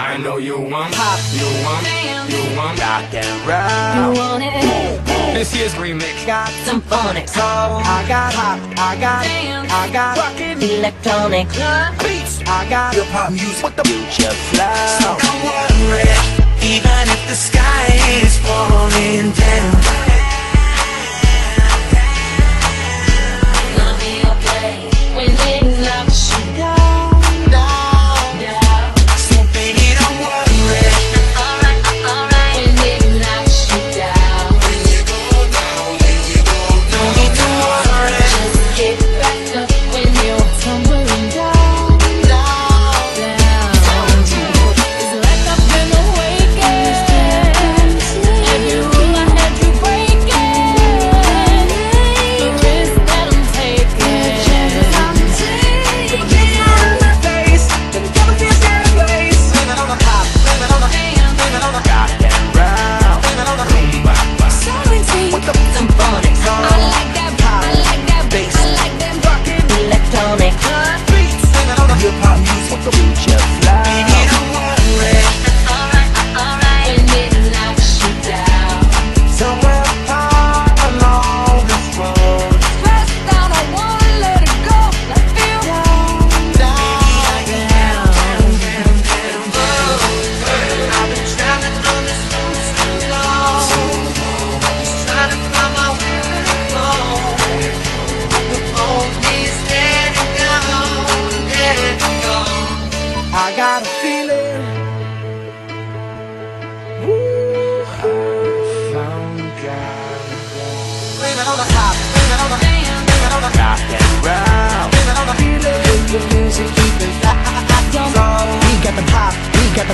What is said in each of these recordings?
I know you want pop, you want rock and roll. You want it? This year's remix Got some phonic soul. I got hop, I got rockin' electronic beats. I got Hip hop music with the future flow. So don't worry, even if the sky is falling down. gonna be a place when it knocks you down. So baby, don't worry, Alright, when it knocks you down. when you go down, don't need to worry. Just get back up when you're tumbling down. It's like I've been awakened. Every rule I had you breaking. The risk that I'm taking. Put your foot in my face, then never feel that place. Living on the top, living on the hand, living on the Rock and roll. living on the Boomba. with the Symphonic. I like that bass. I like that rockin' electronic beats, living on the Hip hop music with the future flow. baby, don't worry. Alright, when it knocks you down. Somewhere apart along this road, Pressed down, I wanna let it go. I feel down. I've been traveling on this road so long, just trying to find my way home. The road is dead and gone. I got a feeling. Ooh, I found God. Living on the top, living on the hand, living on the Rock and roll. living on the feeling. The music keep it loud. We got the pop, we got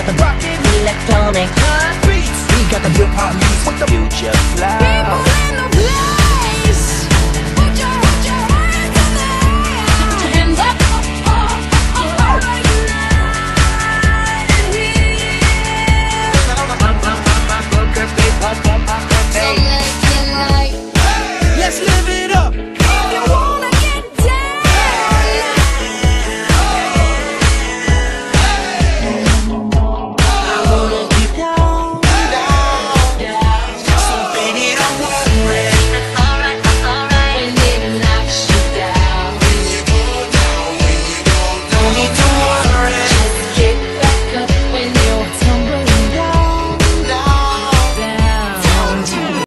the rockin' Electronic beats. We got the hip hop music with the future flow.